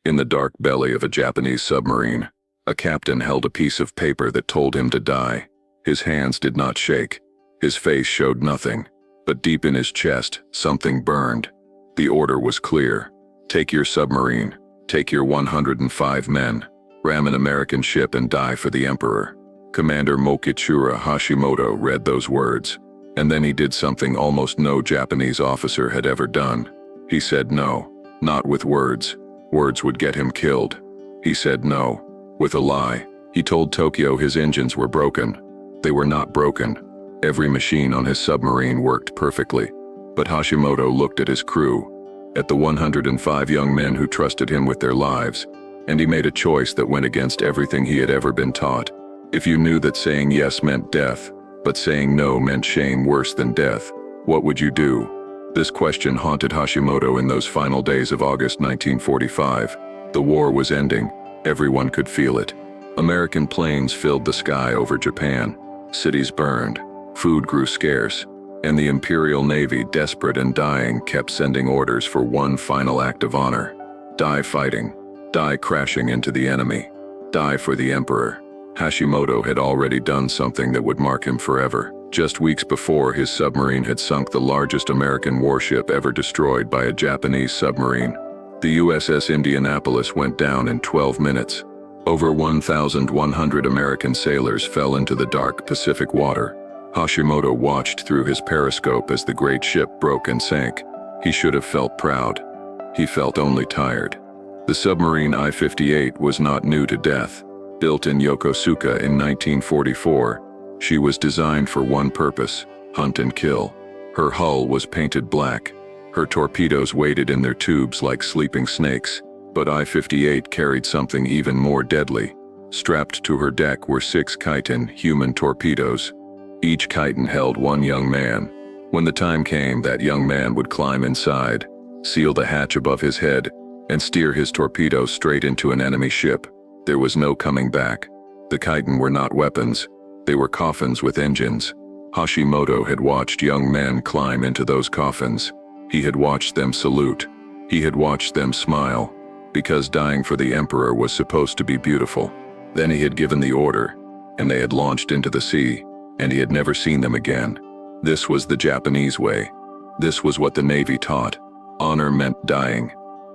In the dark belly of a Japanese submarine, a captain held a piece of paper that told him to die. His hands did not shake. His face showed nothing. But deep in his chest, something burned. The order was clear. Take your submarine. Take your 105 men. Ram an American ship and die for the Emperor. Commander Mokichura Hashimoto read those words. And then he did something almost no Japanese officer had ever done. He said no. Not with words. Words would get him killed. He said no. With a lie. He told Tokyo his engines were broken. They were not broken. Every machine on his submarine worked perfectly. But Hashimoto looked at his crew, at the 105 young men who trusted him with their lives, and he made a choice that went against everything he had ever been taught. If you knew that saying yes meant death, but saying no meant shame worse than death, what would you do? This question haunted Hashimoto in those final days of August 1945. The war was ending. Everyone could feel it. American planes filled the sky over Japan. Cities burned. Food grew scarce. And the Imperial Navy, desperate and dying, kept sending orders for one final act of honor. Die fighting. Die crashing into the enemy. Die for the Emperor. Hashimoto had already done something that would mark him forever. Just weeks before, his submarine had sunk the largest American warship ever destroyed by a Japanese submarine. The USS Indianapolis went down in 12 minutes. Over 1,100 American sailors fell into the dark Pacific water. Hashimoto watched through his periscope as the great ship broke and sank. He should have felt proud. He felt only tired. The submarine I-58 was not new to death. Built in Yokosuka in 1944, she was designed for one purpose: hunt and kill. Her hull was painted black. Her torpedoes waited in their tubes like sleeping snakes. But I-58 carried something even more deadly. Strapped to her deck were 6 chitin human torpedoes. Each chitin held one young man. When the time came, that young man would climb inside, seal the hatch above his head, and steer his torpedoes straight into an enemy ship. There was no coming back. The chitin were not weapons. They were coffins with engines. Hashimoto had watched young men climb into those coffins. He had watched them salute. He had watched them smile. Because dying for the Emperor was supposed to be beautiful. Then he had given the order, and they had launched into the sea, and he had never seen them again. This was the Japanese way. This was what the Navy taught. Honor meant dying.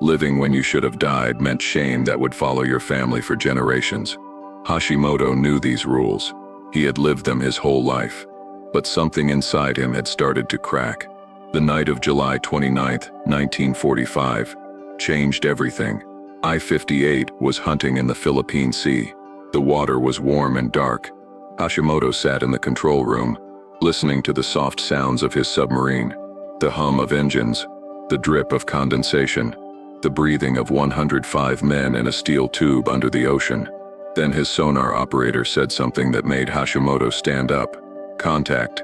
Living when you should have died meant shame that would follow your family for generations. Hashimoto knew these rules. He had lived them his whole life. But something inside him had started to crack. The night of July 29, 1945, changed everything. I-58 was hunting in the Philippine Sea. The water was warm and dark. Hashimoto sat in the control room, listening to the soft sounds of his submarine, the hum of engines, the drip of condensation, the breathing of 105 men in a steel tube under the ocean. Then his sonar operator said something that made Hashimoto stand up. Contact.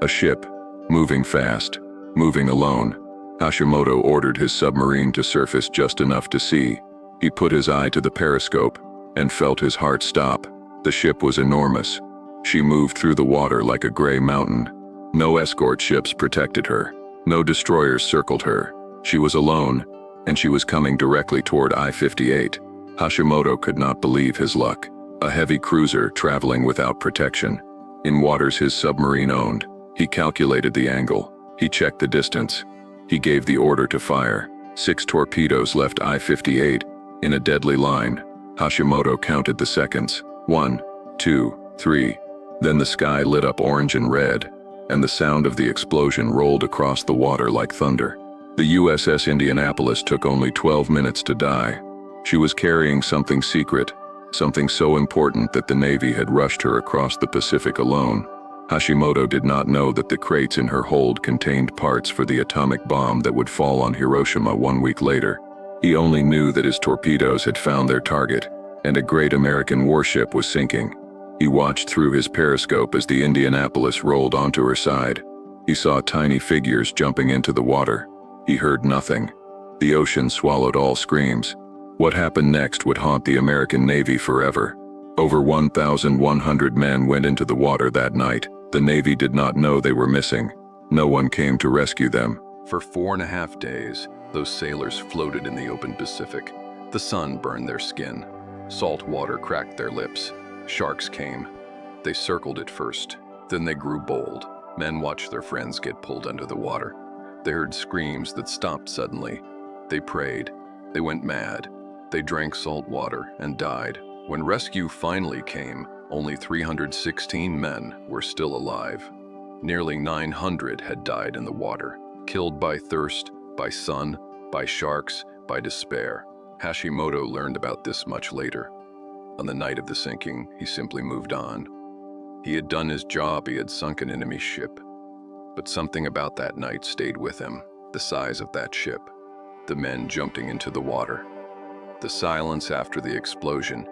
A ship. Moving fast. Moving alone. Hashimoto ordered his submarine to surface just enough to see. He put his eye to the periscope and felt his heart stop. The ship was enormous. She moved through the water like a gray mountain. No escort ships protected her. No destroyers circled her. She was alone, and she was coming directly toward I-58. Hashimoto could not believe his luck. A heavy cruiser traveling without protection. In waters his submarine owned. He calculated the angle. He checked the distance. He gave the order to fire. 6 torpedoes left I-58 in a deadly line. Hashimoto counted the seconds. 1, 2, 3. Then the sky lit up orange and red, and the sound of the explosion rolled across the water like thunder. The USS Indianapolis took only 12 minutes to die. She was carrying something secret, something so important that the Navy had rushed her across the Pacific alone. Hashimoto did not know that the crates in her hold contained parts for the atomic bomb that would fall on Hiroshima 1 week later. He only knew that his torpedoes had found their target, and a great American warship was sinking. He watched through his periscope as the Indianapolis rolled onto her side. He saw tiny figures jumping into the water. He heard nothing. The ocean swallowed all screams. What happened next would haunt the American Navy forever. Over 1,100 men went into the water that night. The Navy did not know they were missing. No one came to rescue them. For 4.5 days, those sailors floated in the open Pacific. The sun burned their skin. Salt water cracked their lips. Sharks came. They circled it first. Then they grew bold. Men watched their friends get pulled under the water. They heard screams that stopped suddenly. They prayed. They went mad. They drank salt water and died. When rescue finally came, only 316 men were still alive. Nearly 900 had died in the water, killed by thirst, by sun, by sharks, by despair. Hashimoto learned about this much later. On the night of the sinking, he simply moved on. He had done his job, he had sunk an enemy ship. But something about that night stayed with him, the size of that ship, the men jumping into the water, the silence after the explosion.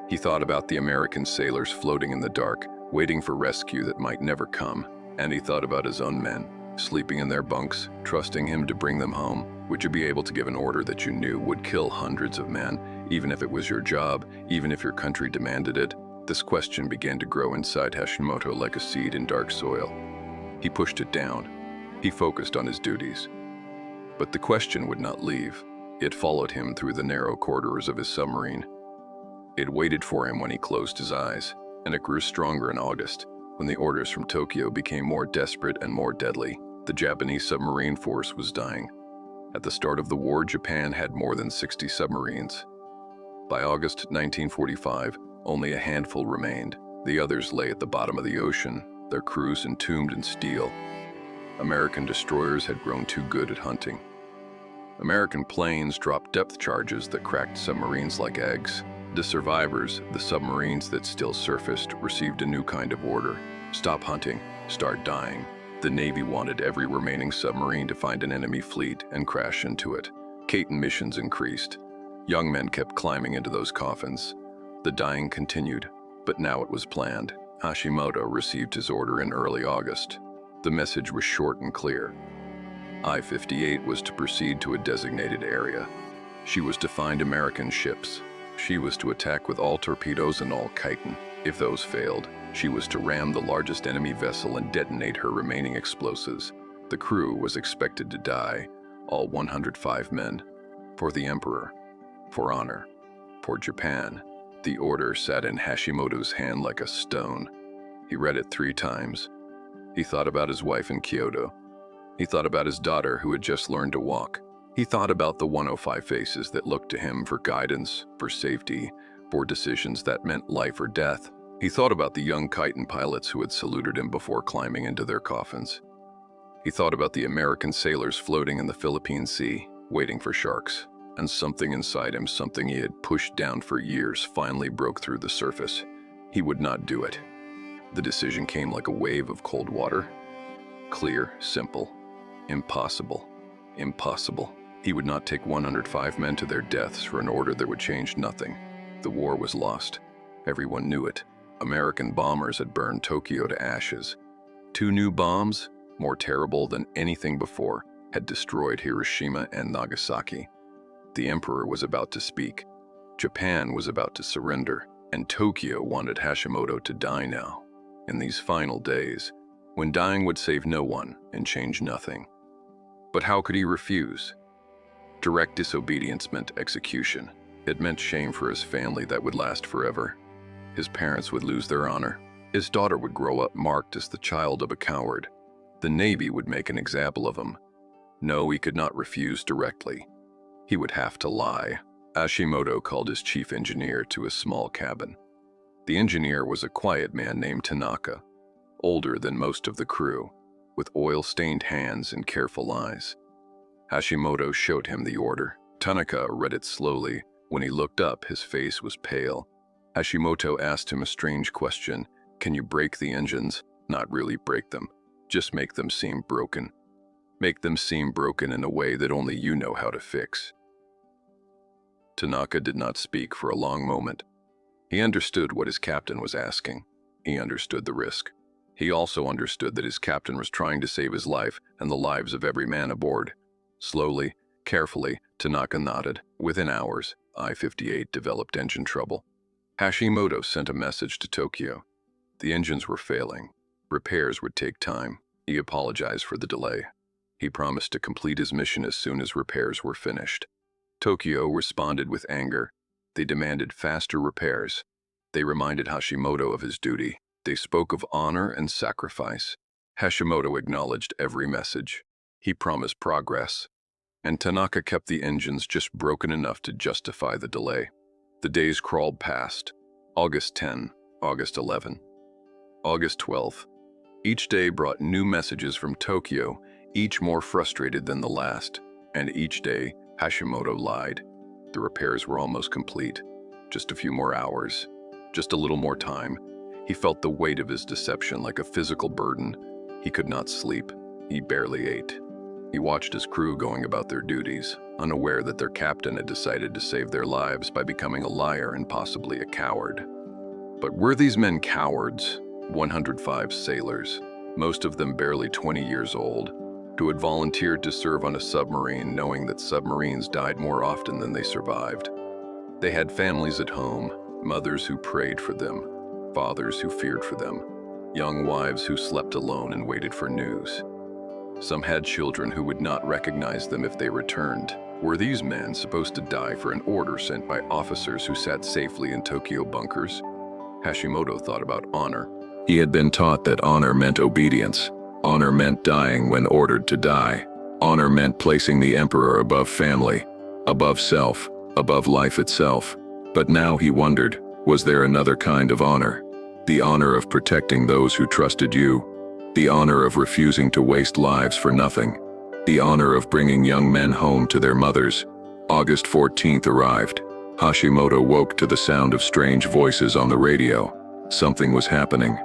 He thought about the American sailors floating in the dark, waiting for rescue that might never come, and he thought about his own men, sleeping in their bunks, trusting him to bring them home. Would you be able to give an order that you knew would kill hundreds of men, even if it was your job, even if your country demanded it? This question began to grow inside Hashimoto like a seed in dark soil. He pushed it down. He focused on his duties. But the question would not leave. It followed him through the narrow corridors of his submarine. It waited for him when he closed his eyes, and it grew stronger in August, when the orders from Tokyo became more desperate and more deadly. The Japanese submarine force was dying. At the start of the war, Japan had more than 60 submarines. By August 1945, only a handful remained. The others lay at the bottom of the ocean, their crews entombed in steel. American destroyers had grown too good at hunting. American planes dropped depth charges that cracked submarines like eggs. The survivors, the submarines that still surfaced, received a new kind of order. Stop hunting, start dying. The Navy wanted every remaining submarine to find an enemy fleet and crash into it. Caton missions increased. Young men kept climbing into those coffins. The dying continued, but now it was planned. Hashimoto received his order in early August. The message was short and clear. I-58 was to proceed to a designated area. She was to find American ships. She was to attack with all torpedoes and all chitin. If those failed, she was to ram the largest enemy vessel and detonate her remaining explosives. The crew was expected to die, all 105 men. For the Emperor, for honor, for Japan. The order sat in Hashimoto's hand like a stone. He read it 3 times. He thought about his wife in Kyoto. He thought about his daughter who had just learned to walk. He thought about the 105 faces that looked to him for guidance, for safety, for decisions that meant life or death. He thought about the young chitin pilots who had saluted him before climbing into their coffins. He thought about the American sailors floating in the Philippine Sea, waiting for sharks. And something inside him, something he had pushed down for years, finally broke through the surface. He would not do it. The decision came like a wave of cold water. Clear, simple. Impossible. Impossible. He would not take 105 men to their deaths for an order that would change nothing. The war was lost. Everyone knew it. American bombers had burned Tokyo to ashes. 2 new bombs, more terrible than anything before, had destroyed Hiroshima and Nagasaki. The Emperor was about to speak. Japan was about to surrender, and Tokyo wanted Hashimoto to die now. In these final days, when dying would save no one and change nothing. But how could he refuse? Direct disobedience meant execution. It meant shame for his family that would last forever. His parents would lose their honor. His daughter would grow up marked as the child of a coward. The Navy would make an example of him. No, he could not refuse directly. He would have to lie. Hashimoto called his chief engineer to a small cabin. The engineer was a quiet man named Tanaka, older than most of the crew, with oil-stained hands and careful eyes. Hashimoto showed him the order. Tanaka read it slowly. When he looked up, his face was pale. Hashimoto asked him a strange question. Can you break the engines? Not really break them. Just make them seem broken. Make them seem broken in a way that only you know how to fix. Tanaka did not speak for a long moment. He understood what his captain was asking. He understood the risk. He also understood that his captain was trying to save his life and the lives of every man aboard. Slowly, carefully, Tanaka nodded. Within hours, I-58 developed engine trouble. Hashimoto sent a message to Tokyo. The engines were failing. Repairs would take time. He apologized for the delay. He promised to complete his mission as soon as repairs were finished. Tokyo responded with anger. They demanded faster repairs. They reminded Hashimoto of his duty. They spoke of honor and sacrifice. Hashimoto acknowledged every message. He promised progress. And Tanaka kept the engines just broken enough to justify the delay. The days crawled past. August 10, August 11, August 12. Each day brought new messages from Tokyo, each more frustrated than the last. And each day, Hashimoto lied. The repairs were almost complete. Just a few more hours. Just a little more time. He felt the weight of his deception like a physical burden. He could not sleep. He barely ate. He watched his crew going about their duties, unaware that their captain had decided to save their lives by becoming a liar and possibly a coward. But were these men cowards? 105 sailors, most of them barely 20 years old, who had volunteered to serve on a submarine knowing that submarines died more often than they survived. They had families at home, mothers who prayed for them, fathers who feared for them, young wives who slept alone and waited for news. Some had children who would not recognize them if they returned. Were these men supposed to die for an order sent by officers who sat safely in Tokyo bunkers? Hashimoto thought about honor. He had been taught that honor meant obedience. Honor meant dying when ordered to die. Honor meant placing the emperor above family, above self, above life itself. But now he wondered, was there another kind of honor? The honor of protecting those who trusted you. The honor of refusing to waste lives for nothing. The honor of bringing young men home to their mothers. August 14th arrived. Hashimoto woke to the sound of strange voices on the radio. Something was happening.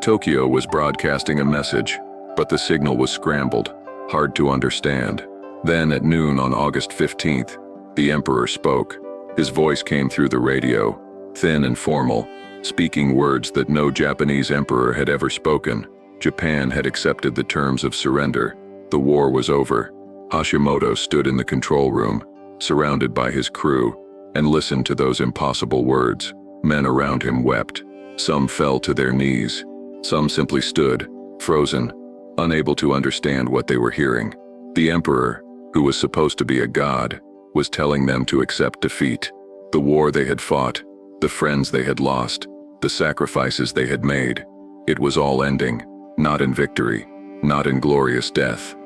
Tokyo was broadcasting a message, but the signal was scrambled, hard to understand. Then at noon on August 15th, the emperor spoke. His voice came through the radio, thin and formal, speaking words that no Japanese emperor had ever spoken. Japan had accepted the terms of surrender. The war was over. Hashimoto stood in the control room, surrounded by his crew, and listened to those impossible words. Men around him wept. Some fell to their knees. Some simply stood, frozen, unable to understand what they were hearing. The emperor, who was supposed to be a god, was telling them to accept defeat. The war they had fought, the friends they had lost, the sacrifices they had made. It was all ending, not in victory, not in glorious death,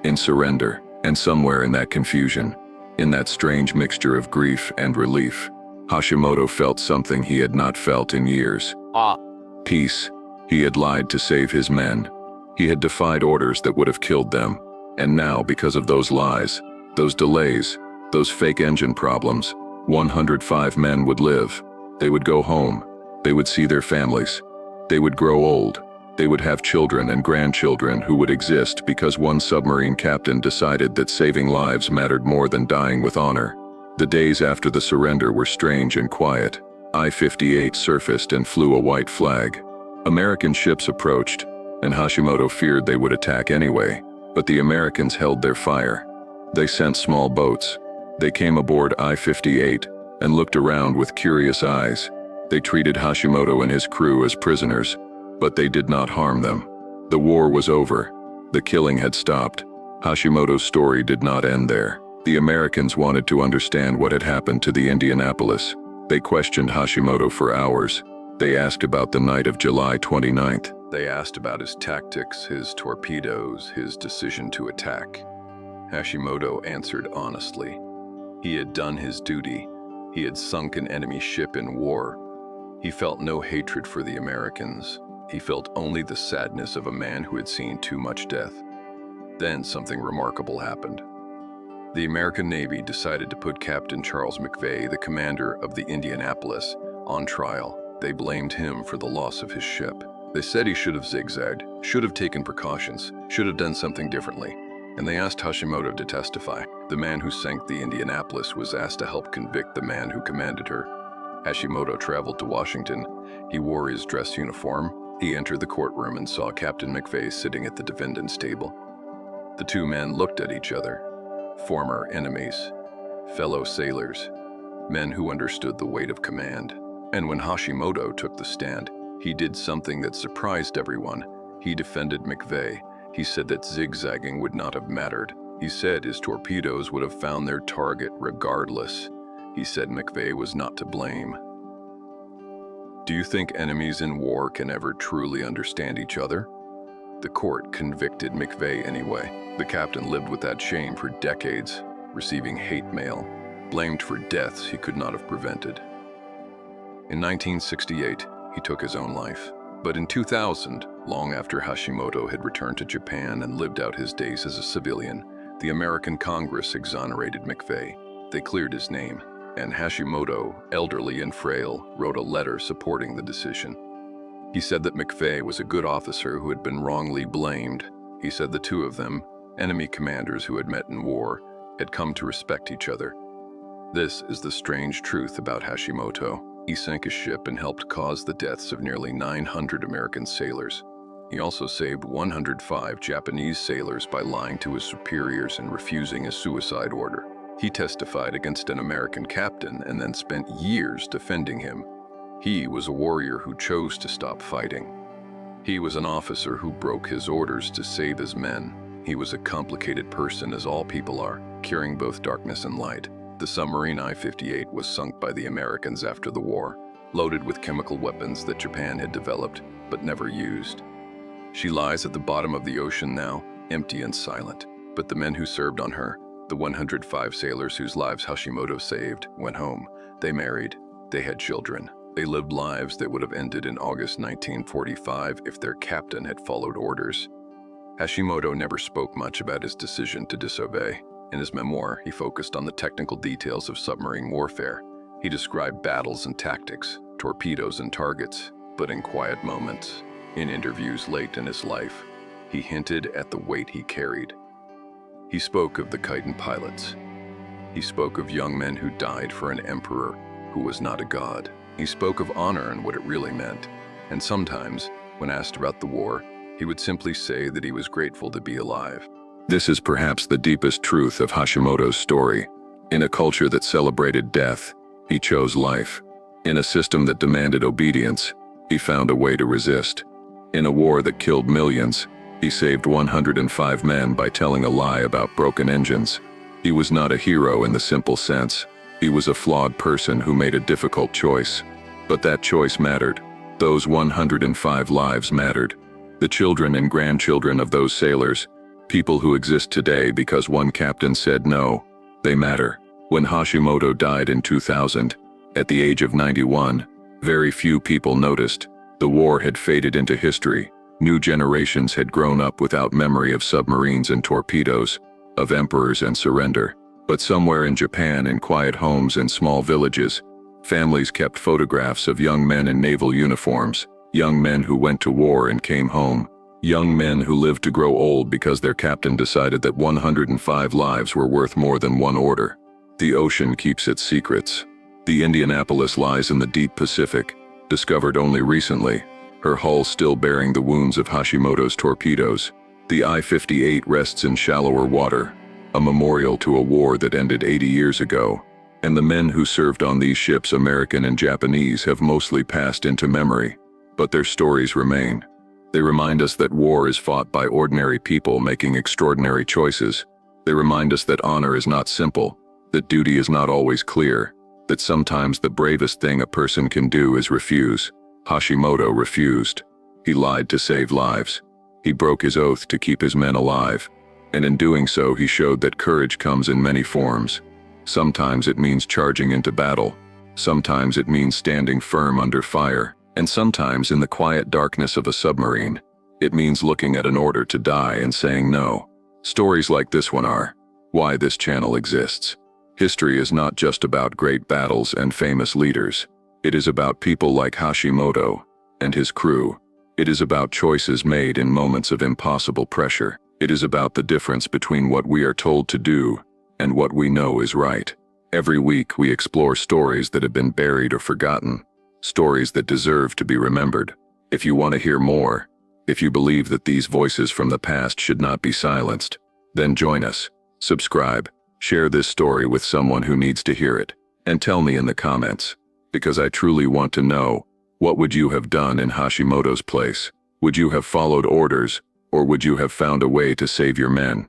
in surrender. And somewhere in that confusion, in that strange mixture of grief and relief, Hashimoto felt something he had not felt in years. Peace. He had lied to save his men. He had defied orders that would have killed them. And now, because of those lies, those delays, those fake engine problems, 105 men would live. They would go home. They would see their families. They would grow old. They would have children and grandchildren who would exist because one submarine captain decided that saving lives mattered more than dying with honor. The days after the surrender were strange and quiet. I-58 surfaced and flew a white flag. American ships approached, and Hashimoto feared they would attack anyway, but the Americans held their fire. They sent small boats. They came aboard I-58 and looked around with curious eyes. They treated Hashimoto and his crew as prisoners, but they did not harm them. The war was over. The killing had stopped. Hashimoto's story did not end there. The Americans wanted to understand what had happened to the Indianapolis. They questioned Hashimoto for hours. They asked about the night of July 29th. They asked about his tactics, his torpedoes, his decision to attack. Hashimoto answered honestly. He had done his duty. He had sunk an enemy ship in war. He felt no hatred for the Americans. He felt only the sadness of a man who had seen too much death. Then something remarkable happened. The American Navy decided to put Captain Charles McVay, the commander of the Indianapolis, on trial. They blamed him for the loss of his ship. They said he should have zigzagged, should have taken precautions, should have done something differently. And they asked Hashimoto to testify. The man who sank the Indianapolis was asked to help convict the man who commanded her. Hashimoto traveled to Washington. He wore his dress uniform. He entered the courtroom and saw Captain McVay sitting at the defendant's table. The two men looked at each other. Former enemies, fellow sailors, men who understood the weight of command. And when Hashimoto took the stand, he did something that surprised everyone. He defended McVay. He said that zigzagging would not have mattered. He said his torpedoes would have found their target regardless. He said McVeigh was not to blame. Do you think enemies in war can ever truly understand each other? The court convicted McVeigh anyway. The captain lived with that shame for decades, receiving hate mail, blamed for deaths he could not have prevented. In 1968, he took his own life. But in 2000, long after Hashimoto had returned to Japan and lived out his days as a civilian, the American Congress exonerated McVeigh. They cleared his name, and Hashimoto, elderly and frail, wrote a letter supporting the decision. He said that McVeigh was a good officer who had been wrongly blamed. He said the two of them, enemy commanders who had met in war, had come to respect each other. This is the strange truth about Hashimoto. He sank a ship and helped cause the deaths of nearly 900 American sailors. He also saved 105 Japanese sailors by lying to his superiors and refusing a suicide order. He testified against an American captain and then spent years defending him. He was a warrior who chose to stop fighting. He was an officer who broke his orders to save his men. He was a complicated person, as all people are, carrying both darkness and light. The submarine I-58 was sunk by the Americans after the war, loaded with chemical weapons that Japan had developed but never used. She lies at the bottom of the ocean now, empty and silent. But the men who served on her, the 105 sailors whose lives Hashimoto saved, went home. They married. They had children. They lived lives that would have ended in August 1945 if their captain had followed orders. Hashimoto never spoke much about his decision to disobey. In his memoir, he focused on the technical details of submarine warfare. He described battles and tactics, torpedoes and targets, but in quiet moments, in interviews late in his life, he hinted at the weight he carried. He spoke of the Khitan pilots. He spoke of young men who died for an emperor who was not a god. He spoke of honor and what it really meant. And sometimes, when asked about the war, he would simply say that he was grateful to be alive. This is perhaps the deepest truth of Hashimoto's story. In a culture that celebrated death, he chose life. In a system that demanded obedience, he found a way to resist. In a war that killed millions, he saved 105 men by telling a lie about broken engines. He was not a hero in the simple sense. He was a flawed person who made a difficult choice. But that choice mattered. Those 105 lives mattered. The children and grandchildren of those sailors, people who exist today because one captain said no, they matter. When Hashimoto died in 2000, at the age of 91, very few people noticed. The war had faded into history. New generations had grown up without memory of submarines and torpedoes, of emperors and surrender. But somewhere in Japan, in quiet homes and small villages, families kept photographs of young men in naval uniforms, young men who went to war and came home, young men who lived to grow old because their captain decided that 105 lives were worth more than one order. The ocean keeps its secrets. The Indianapolis lies in the deep Pacific, discovered only recently, her hull still bearing the wounds of Hashimoto's torpedoes. The I-58 rests in shallower water, a memorial to a war that ended 80 years ago. And the men who served on these ships, American and Japanese, have mostly passed into memory. But their stories remain. They remind us that war is fought by ordinary people making extraordinary choices. They remind us that honor is not simple, that duty is not always clear, that sometimes the bravest thing a person can do is refuse. Hashimoto refused. He lied to save lives. He broke his oath to keep his men alive. And in doing so, he showed that courage comes in many forms. Sometimes it means charging into battle. Sometimes it means standing firm under fire. And sometimes, in the quiet darkness of a submarine, it means looking at an order to die and saying no. Stories like this one are why this channel exists. History is not just about great battles and famous leaders. It is about people like Hashimoto and his crew. It is about choices made in moments of impossible pressure. It is about the difference between what we are told to do and what we know is right. Every week we explore stories that have been buried or forgotten, stories that deserve to be remembered. If you want to hear more, if you believe that these voices from the past should not be silenced, then join us. Subscribe, share this story with someone who needs to hear it, and tell me in the comments, because I truly want to know, what would you have done in Hashimoto's place? Would you have followed orders, or would you have found a way to save your men?